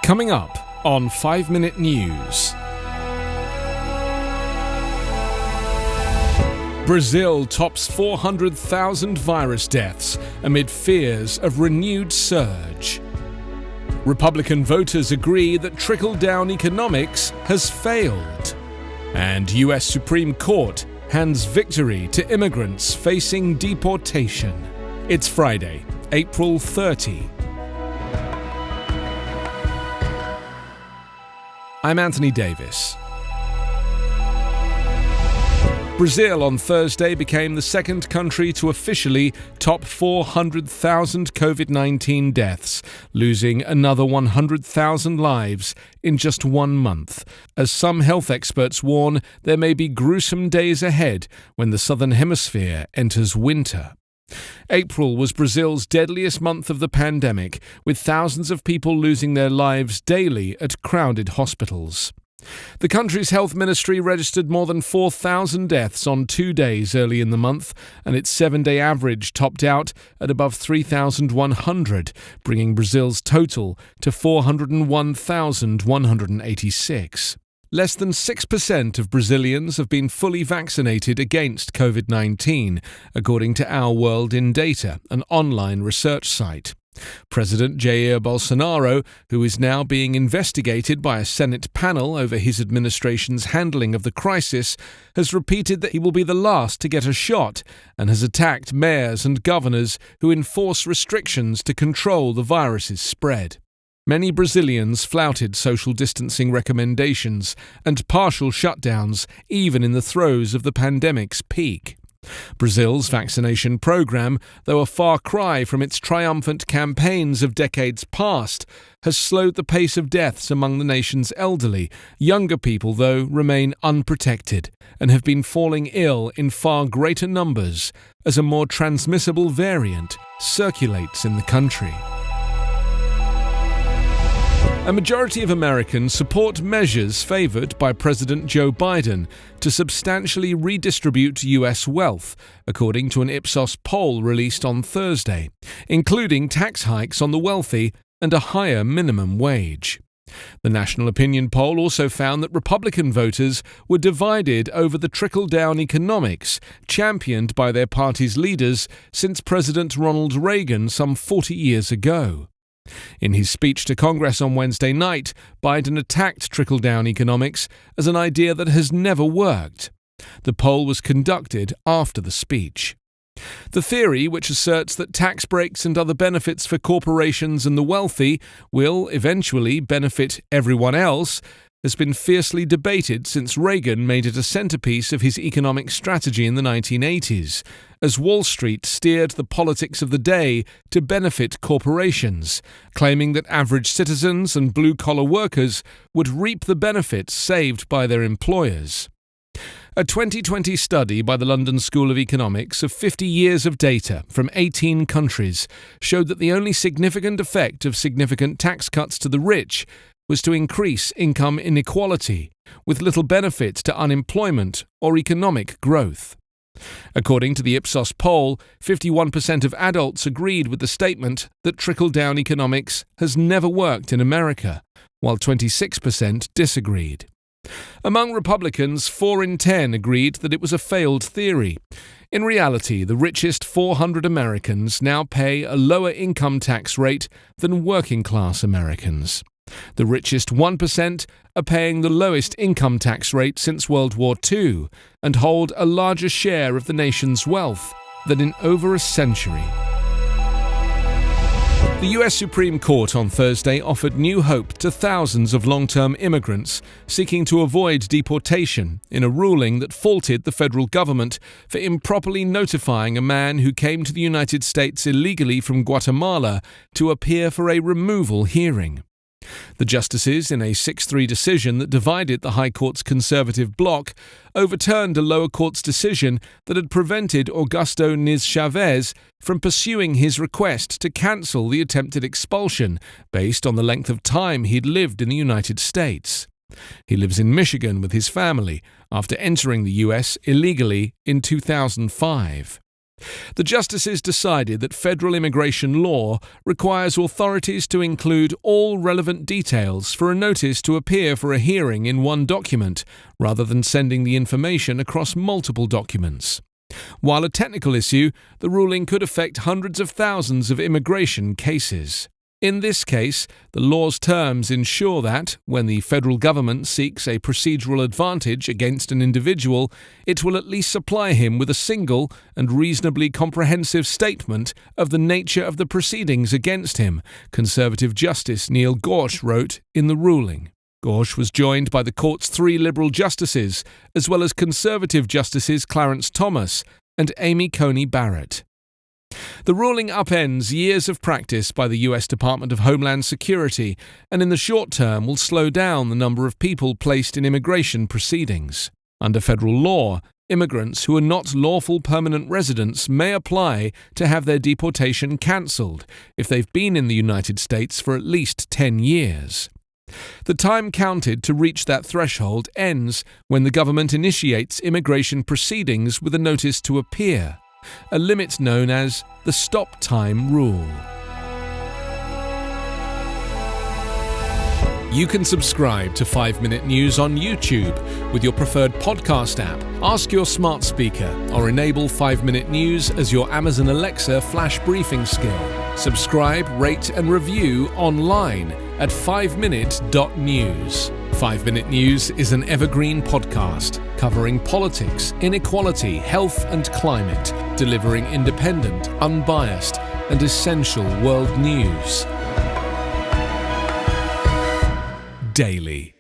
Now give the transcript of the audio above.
Coming up on 5 Minute News. Brazil tops 400,000 virus deaths amid fears of renewed surge. Republican voters agree that trickle-down economics has failed. And US Supreme Court hands victory to immigrants facing deportation. It's Friday, April 30. I'm Anthony Davis. Brazil on Thursday became the second country to officially top 400,000 COVID-19 deaths, losing another 100,000 lives in just 1 month. As some health experts warn, there may be gruesome days ahead when the Southern Hemisphere enters winter. April was Brazil's deadliest month of the pandemic, with thousands of people losing their lives daily at crowded hospitals. The country's health ministry registered more than 4,000 deaths on 2 days early in the month, and its 7-day average topped out at above 3,100, bringing Brazil's total to 401,186. Less than 6% of Brazilians have been fully vaccinated against COVID-19, according to Our World in Data, an online research site. President Jair Bolsonaro, who is now being investigated by a Senate panel over his administration's handling of the crisis, has repeated that he will be the last to get a shot and has attacked mayors and governors who enforce restrictions to control the virus's spread. Many Brazilians flouted social distancing recommendations and partial shutdowns, even in the throes of the pandemic's peak. Brazil's vaccination program, though a far cry from its triumphant campaigns of decades past, has slowed the pace of deaths among the nation's elderly. Younger people, though, remain unprotected and have been falling ill in far greater numbers as a more transmissible variant circulates in the country. A majority of Americans support measures favored by President Joe Biden to substantially redistribute U.S. wealth, according to an Ipsos poll released on Thursday, including tax hikes on the wealthy and a higher minimum wage. The National Opinion poll also found that Republican voters were divided over the trickle-down economics championed by their party's leaders since President Ronald Reagan some 40 years ago. In his speech to Congress on Wednesday night, Biden attacked trickle-down economics as an idea that has never worked. The poll was conducted after the speech. The theory, which asserts that tax breaks and other benefits for corporations and the wealthy will eventually benefit everyone else, has been fiercely debated since Reagan made it a centerpiece of his economic strategy in the 1980s, as Wall Street steered the politics of the day to benefit corporations, claiming that average citizens and blue-collar workers would reap the benefits saved by their employers. A 2020 study by the London School of Economics of 50 years of data from 18 countries showed that the only significant effect of significant tax cuts to the rich was to increase income inequality, with little benefit to unemployment or economic growth. According to the Ipsos poll, 51% of adults agreed with the statement that trickle-down economics has never worked in America, while 26% disagreed. Among Republicans, 4 in 10 agreed that it was a failed theory. In reality, the richest 400 Americans now pay a lower income tax rate than working-class Americans. The richest 1% are paying the lowest income tax rate since World War II and hold a larger share of the nation's wealth than in over a century. The US Supreme Court on Thursday offered new hope to thousands of long-term immigrants seeking to avoid deportation in a ruling that faulted the federal government for improperly notifying a man who came to the United States illegally from Guatemala to appear for a removal hearing. The justices, in a 6-3 decision that divided the High Court's conservative bloc, overturned a lower court's decision that had prevented Augusto Niz Chavez from pursuing his request to cancel the attempted expulsion based on the length of time he'd lived in the United States. He lives in Michigan with his family after entering the US illegally in 2005. The justices decided that federal immigration law requires authorities to include all relevant details for a notice to appear for a hearing in one document, rather than sending the information across multiple documents. While a technical issue, the ruling could affect hundreds of thousands of immigration cases. In this case, the law's terms ensure that, when the federal government seeks a procedural advantage against an individual, it will at least supply him with a single and reasonably comprehensive statement of the nature of the proceedings against him, Conservative Justice Neil Gorsuch wrote in the ruling. Gorsuch was joined by the court's 3 Liberal justices, as well as Conservative Justices Clarence Thomas and Amy Coney Barrett. The ruling upends years of practice by the US Department of Homeland Security and in the short term will slow down the number of people placed in immigration proceedings. Under federal law, immigrants who are not lawful permanent residents may apply to have their deportation cancelled if they've been in the United States for at least 10 years. The time counted to reach that threshold ends when the government initiates immigration proceedings with a notice to appear, a limit known as the stop time rule. You can subscribe to 5 Minute News on YouTube with your preferred podcast app. Ask your smart speaker or enable 5 Minute News as your Amazon Alexa flash briefing skill. Subscribe, rate and review online at 5minute.news. 5 Minute News is an Evergreen Podcast covering politics, inequality, health and climate, delivering independent, unbiased and essential world news daily.